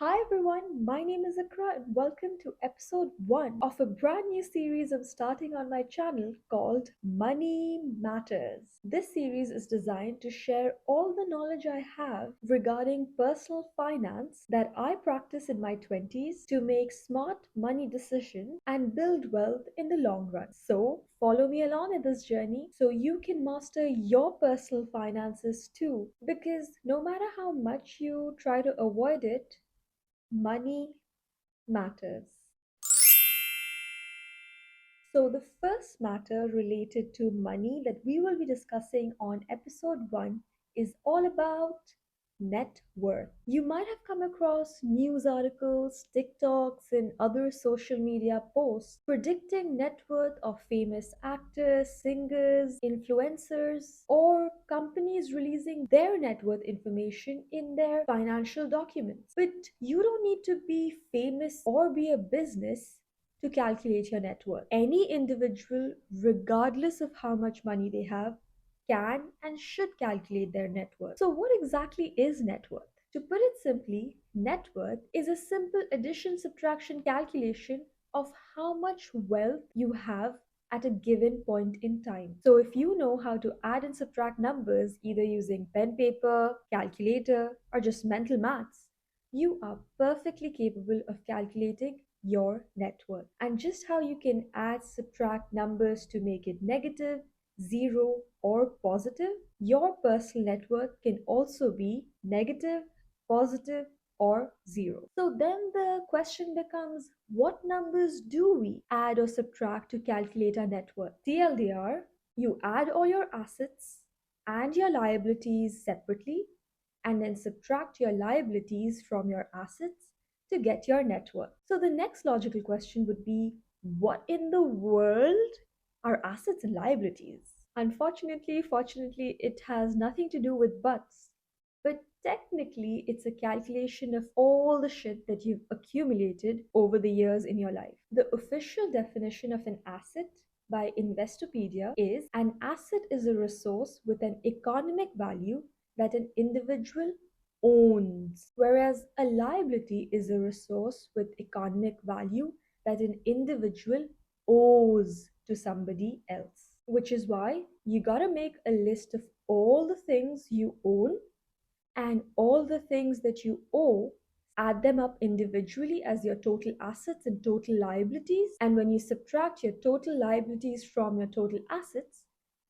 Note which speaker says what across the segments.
Speaker 1: Hi everyone, my name is iiqrah and welcome to episode 1 of a brand new series I'm starting on my channel called Money Matters. This series is designed to share all the knowledge I have regarding personal finance that I practice in my 20s to make smart money decisions and build wealth in the long run. So, follow me along in this journey so you can master your personal finances too. Because no matter how much you try to avoid it, money matters. So, the first matter related to money that we will be discussing on episode 1 is all about net worth. You might have come across news articles, TikToks, and other social media posts predicting net worth of famous actors, singers, influencers, or companies releasing their net worth information in their financial documents. But you don't need to be famous or be a business to calculate your net worth. Any individual, regardless of how much money they have, can and should calculate their net worth. So, what exactly is net worth? To put it simply, net worth is a simple addition subtraction calculation of how much wealth you have at a given point in time. So, if you know how to add and subtract numbers either using pen, paper, calculator, or just mental maths, you are perfectly capable of calculating your net worth. And just how you can add, subtract numbers to make it negative, zero, or positive, your personal net worth can also be negative, positive, or zero. So then the question becomes, what numbers do we add or subtract to calculate our net worth? TLDR, you add all your assets and your liabilities separately and then subtract your liabilities from your assets to get your net worth. So the next logical question would be, what in the world are assets and liabilities? Unfortunately, fortunately, it has nothing to do with buts. But technically, it's a calculation of all the shit that you've accumulated over the years in your life. The official definition of an asset by Investopedia is an asset is a resource with an economic value that an individual owns, whereas a liability is a resource with economic value that an individual owes to somebody else. Which is why you gotta make a list of all the things you own and all the things that you owe, add them up individually as your total assets and total liabilities. And when you subtract your total liabilities from your total assets,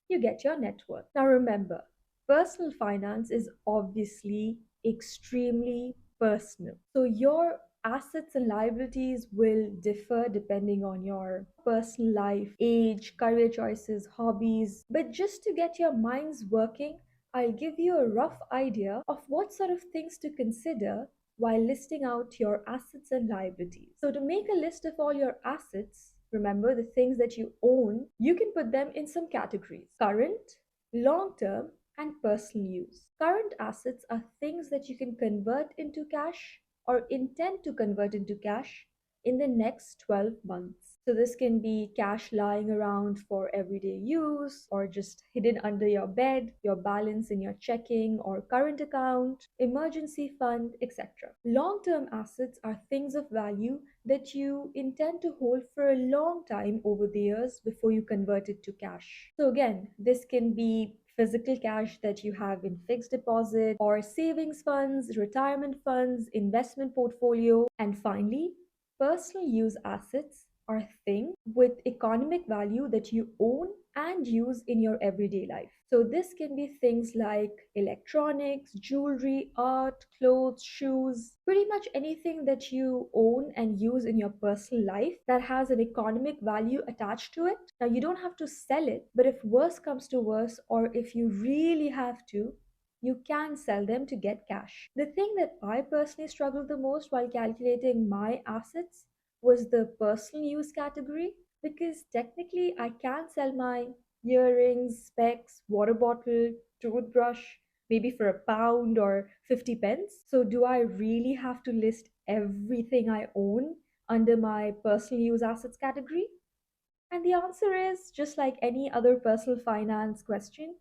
Speaker 1: you get your net worth. Now remember, personal finance is obviously extremely personal. So your assets and liabilities will differ depending on your personal life, age, career choices, hobbies. But just to get your minds working, I'll give you a rough idea of what sort of things to consider while listing out your assets and liabilities. So, to make a list of all your assets, remember the things that you own, you can put them in some categories: current, long term, and personal use. Current assets are things that you can convert into cash or intend to convert into cash in the next 12 months. So, this can be cash lying around for everyday use or just hidden under your bed, your balance in your checking or current account, emergency fund, etc. Long term assets are things of value that you intend to hold for a long time over the years before you convert it to cash. So, again, this can be physical cash that you have in fixed deposit or savings funds, retirement funds, investment portfolio, and finally, personal use assets are things with economic value that you own and use in your everyday life. So, this can be things like electronics, jewelry, art, clothes, shoes, pretty much anything that you own and use in your personal life that has an economic value attached to it. Now, you don't have to sell it, but if worse comes to worse, or if you really have to, you can sell them to get cash. The thing that I personally struggled the most while calculating my assets was the personal use category, because technically I can sell my earrings, specs, water bottle, toothbrush, maybe for £1 or 50 pence. So, do I really have to list everything I own under my personal use assets category? And the answer is just like any other personal finance question,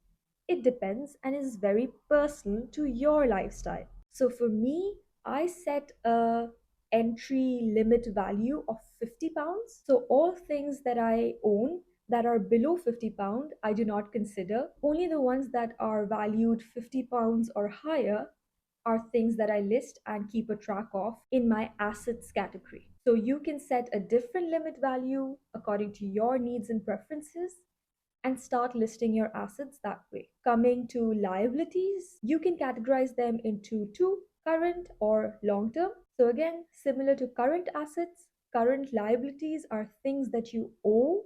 Speaker 1: it depends and is very personal to your lifestyle. So for me, I set a entry limit value of £50. So all things that I own that are below £50, I do not consider. Only the ones that are valued £50 or higher are things that I list and keep a track of in my assets category. So you can set a different limit value according to your needs and preferences and start listing your assets that way. Coming to liabilities, you can categorize them into two, current or long term. So, again, similar to current assets, current liabilities are things that you owe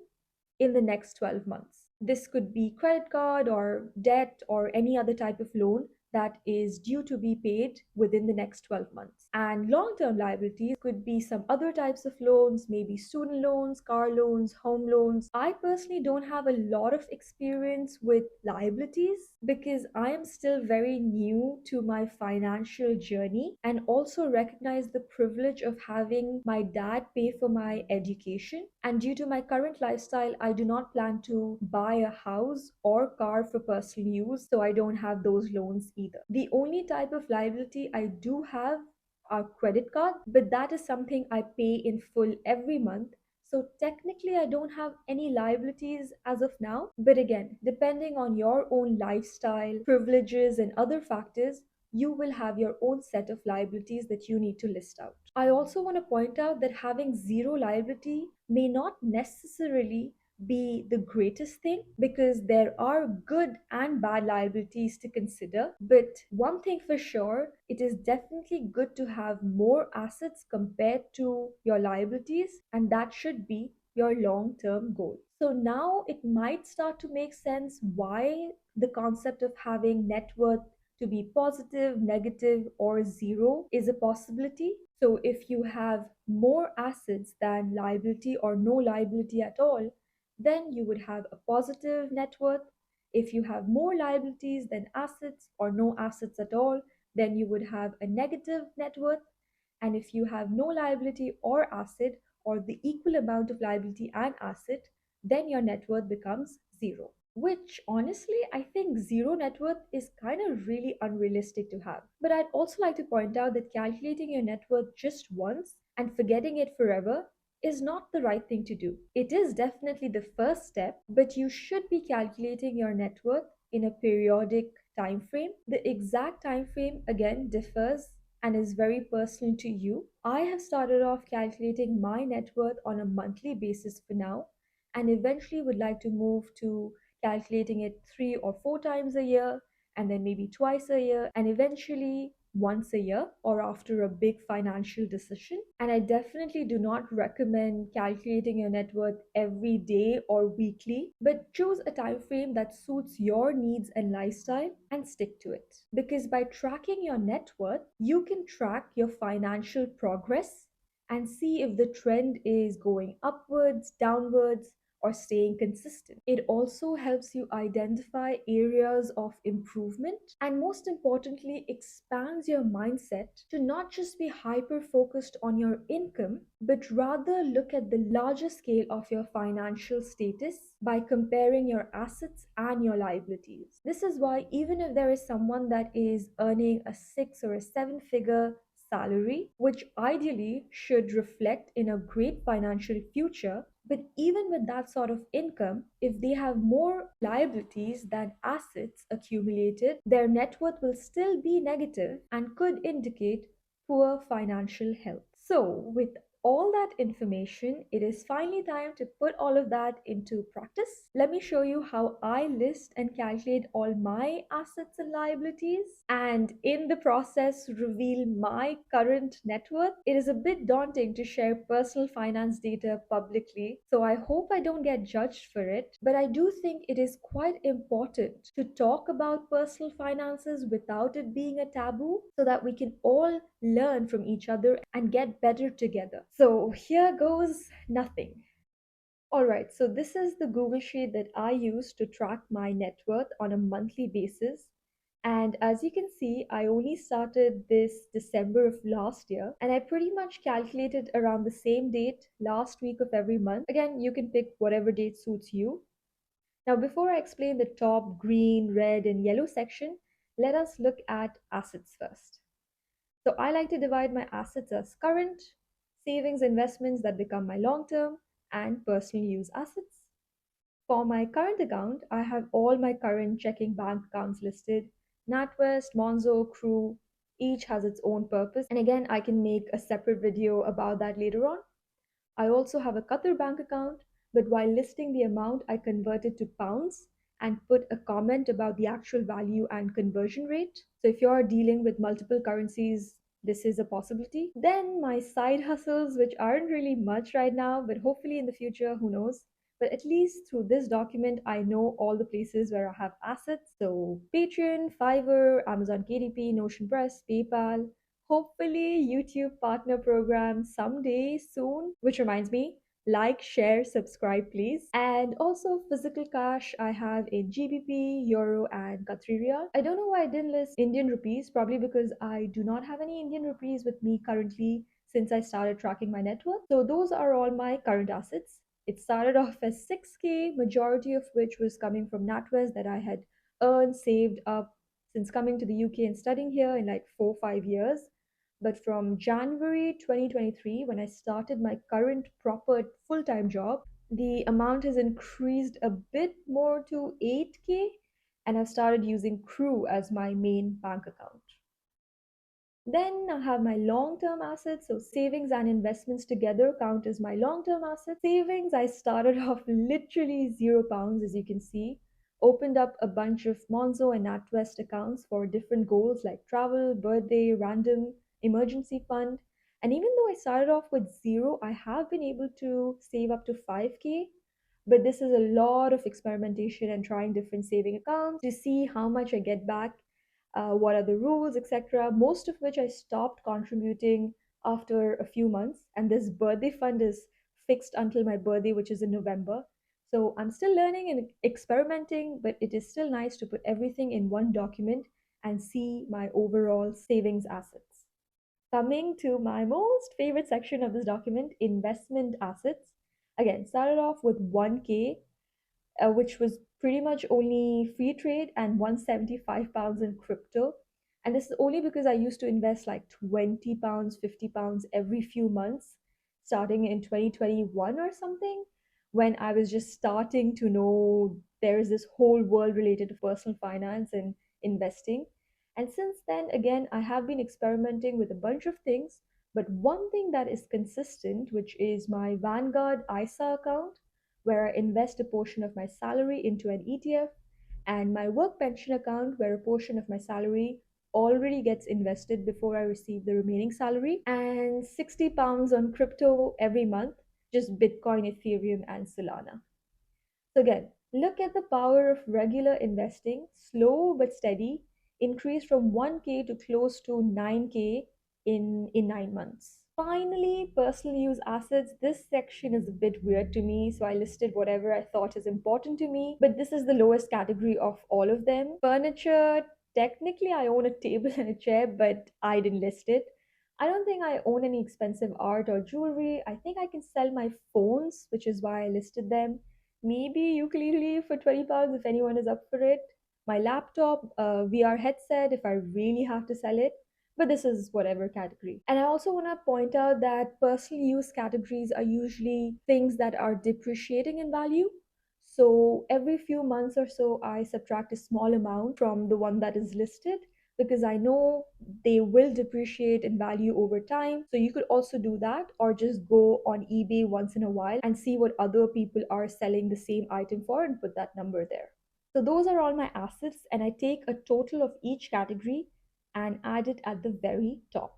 Speaker 1: in the next 12 months. This could be credit card or debt or any other type of loan that is due to be paid within the next 12 months. And long term liabilities could be some other types of loans, maybe student loans, car loans, home loans. I personally don't have a lot of experience with liabilities because I am still very new to my financial journey and also recognize the privilege of having my dad pay for my education. And due to my current lifestyle, I do not plan to buy a house or car for personal use, so I don't have those loans either. The only type of liability I do have are credit card, but that is something I pay in full every month. So technically, I don't have any liabilities as of now. But again, depending on your own lifestyle, privileges, and other factors, you will have your own set of liabilities that you need to list out. I also want to point out that having zero liability may not necessarily be the greatest thing because there are good and bad liabilities to consider. But one thing for sure, it is definitely good to have more assets compared to your liabilities, and that should be your long term goal. So now it might start to make sense why the concept of having net worth to be positive, negative, or zero is a possibility. So if you have more assets than liability or no liability at all, then you would have a positive net worth. If you have more liabilities than assets or no assets at all, then you would have a negative net worth. And if you have no liability or asset, or the equal amount of liability and asset, then your net worth becomes zero. Which honestly, I think zero net worth is kind of really unrealistic to have. But I'd also like to point out that calculating your net worth just once and forgetting it forever is not the right thing to do. It is definitely the first step, but you should be calculating your net worth in a periodic time frame. The exact time frame again differs and is very personal to you. I have started off calculating my net worth on a monthly basis for now and eventually would like to move to calculating it 3 or 4 times a year and then maybe twice a year and eventually once a year or after a big financial decision. And I definitely do not recommend calculating your net worth every day or weekly, but choose a time frame that suits your needs and lifestyle and stick to it. Because by tracking your net worth, you can track your financial progress and see if the trend is going upwards, downwards, or staying consistent. It also helps you identify areas of improvement and, most importantly, expands your mindset to not just be hyper focused on your income, but rather look at the larger scale of your financial status by comparing your assets and your liabilities. This is why, even if there is someone that is earning a 6 or a 7 figure salary, which ideally should reflect in a great financial future, but even with that sort of income, if they have more liabilities than assets accumulated, their net worth will still be negative and could indicate poor financial health. So, with all that information, it is finally time to put all of that into practice. Let me show you how I list and calculate all my assets and liabilities, and in the process, reveal my current net worth. It is a bit daunting to share personal finance data publicly, so I hope I don't get judged for it. But I do think it is quite important to talk about personal finances without it being a taboo so that we can all learn from each other and get better together. So here goes nothing. Alright, so this is the Google Sheet that I use to track my net worth on a monthly basis. And as you can see, I only started this December of last year, and I pretty much calculated around the same date last week of every month. Again, you can pick whatever date suits you. Now, before I explain the top green, red, and yellow section, let us look at assets first. So I like to divide my assets as current, savings investments that become my long term, and personal use assets. For my current account, I have all my current checking bank accounts listed. NatWest, Monzo, Crew, each has its own purpose. And again, I can make a separate video about that later on. I also have a Qatar bank account, but while listing the amount, I converted to pounds and put a comment about the actual value and conversion rate. So if you're dealing with multiple currencies, this is a possibility. Then my side hustles, which aren't really much right now, but hopefully in the future, who knows? But at least through this document, I know all the places where I have assets. So Patreon, Fiverr, Amazon KDP, Notion Press, PayPal, hopefully YouTube partner program someday soon. Which reminds me, like, share, subscribe, please. And also physical cash I have in GBP, Euro, and Qatari Riyal. I don't know why I didn't list Indian rupees, probably because I do not have any Indian rupees with me currently since I started tracking my net worth. So those are all my current assets. It started off as 6K, majority of which was coming from NatWest that I had earned, saved up since coming to the UK and studying here in like 4 or 5 years. But from January 2023, when I started my current proper full time job, the amount has increased a bit more to 8K, and I've started using Crew as my main bank account. Then I have my long term assets. So savings and investments together count as my long term assets. Savings, I started off literally £0, as you can see. Opened up a bunch of Monzo and NatWest accounts for different goals like travel, birthday, random, emergency fund. And even though I started off with zero, I have been able to save up to 5K. But this is a lot of experimentation and trying different saving accounts to see how much I get back, what are the rules, etc. Most of which I stopped contributing after a few months. And this birthday fund is fixed until my birthday, which is in November. So I'm still learning and experimenting, but it is still nice to put everything in one document and see my overall savings assets. Coming to my most favorite section of this document, investment assets. Again, started off with 1K, which was pretty much only free trade and £175 in crypto. And this is only because I used to invest like £20, £50 every few months, starting in 2021 or something, when I was just starting to know there is this whole world related to personal finance and investing. And since then, again, I have been experimenting with a bunch of things. But one thing that is consistent, which is my Vanguard ISA account, where I invest a portion of my salary into an ETF, and my work pension account, where a portion of my salary already gets invested before I receive the remaining salary, and £60 on crypto every month, just Bitcoin, Ethereum, and Solana. So again, look at the power of regular investing, slow but steady, increased from 1K to close to 9K in 9 months. Finally, personal use assets. This section is a bit weird to me, so I listed whatever I thought is important to me, but this is the lowest category of all of them. Furniture, technically, I own a table and a chair, but I didn't list it. I don't think I own any expensive art or jewelry. I think I can sell my phones, which is why I listed them. Maybe ukulele for £20 if anyone is up for it. My laptop, VR headset if I really have to sell it. But this is whatever category. And I also want to point out that personal use categories are usually things that are depreciating in value. So every few months or so, I subtract a small amount from the one that is listed because I know they will depreciate in value over time. So you could also do that, or just go on eBay once in a while and see what other people are selling the same item for and put that number there. So those are all my assets, and I take a total of each category and add it at the very top.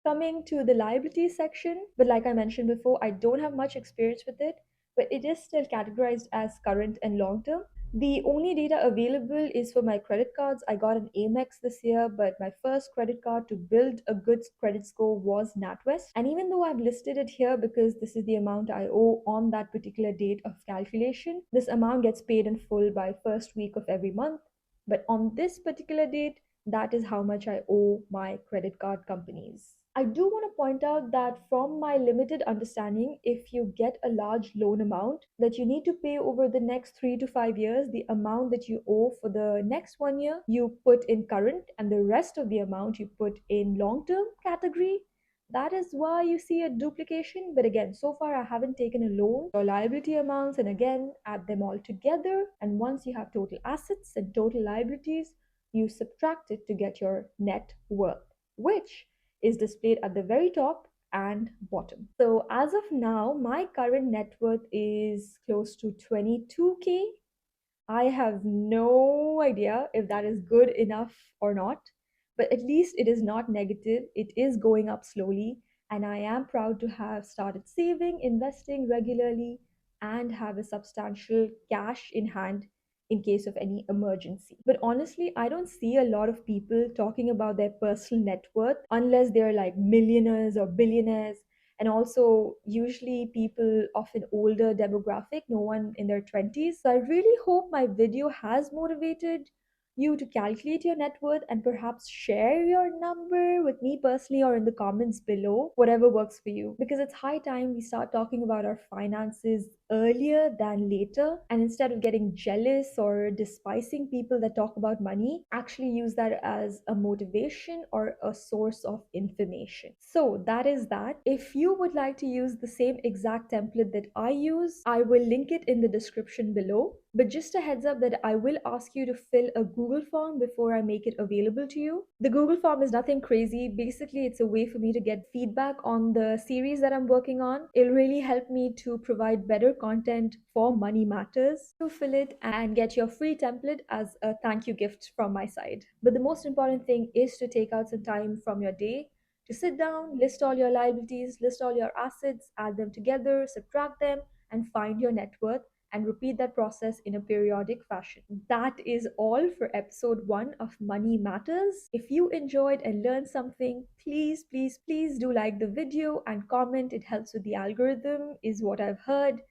Speaker 1: Coming to the liabilities section, but like I mentioned before, I don't have much experience with it, but it is still categorized as current and long term. The only data available is for my credit cards. I got an Amex this year, but my first credit card to build a good credit score was NatWest. And even though I've listed it here because this is the amount I owe on that particular date of calculation, this amount gets paid in full by first week of every month. But on this particular date, that is how much I owe my credit card companies. I do want to point out that from my limited understanding, if you get a large loan amount that you need to pay over the next 3 to 5 years, the amount that you owe for the next 1 year, you put in current, and the rest of the amount you put in long term category. That is why you see a duplication. But again, so far I haven't taken a loan or liability amounts and again add them all together. And once you have total assets and total liabilities, you subtract it to get your net worth, which is displayed at the very top and bottom. So as of now, my current net worth is close to 22K. I have no idea if that is good enough or not, but at least it is not negative. It is going up slowly, and I am proud to have started saving, investing regularly, and have a substantial cash in hand in case of any emergency. But honestly, I don't see a lot of people talking about their personal net worth unless they're like millionaires or billionaires, and also usually people of an older demographic, no one in their 20s. So I really hope my video has motivated you to calculate your net worth and perhaps share your number with me personally or in the comments below, whatever works for you, because it's high time we start talking about our finances earlier than later, and instead of getting jealous or despising people that talk about money, actually use that as a motivation or a source of information. So that is that. If you would like to use the same exact template that I use, I will link it in the description below. But just a heads up that I will ask you to fill a Google form before I make it available to you. The Google form is nothing crazy. Basically, it's a way for me to get feedback on the series that I'm working on. It'll really help me to provide better content for Money Matters. To fill it and get your free template as a thank you gift from my side. But the most important thing is to take out some time from your day to sit down, list all your liabilities, list all your assets, add them together, subtract them, and find your net worth, and repeat that process in a periodic fashion. That is all for episode 1 of Money Matters. If you enjoyed and learned something, please, please, please do like the video and comment. It helps with the algorithm, is what I've heard.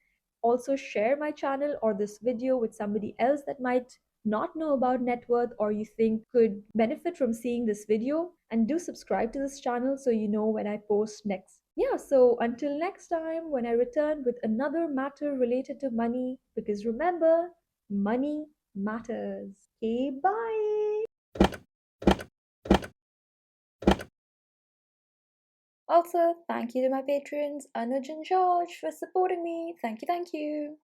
Speaker 1: Also, share my channel or this video with somebody else that might not know about net worth or you think could benefit from seeing this video, and do subscribe to this channel so you know when I post next. Yeah, so until next time when I return with another matter related to money, because remember, money matters. Okay, bye. Also, thank you to my patrons Anuj and George for supporting me. Thank you, thank you.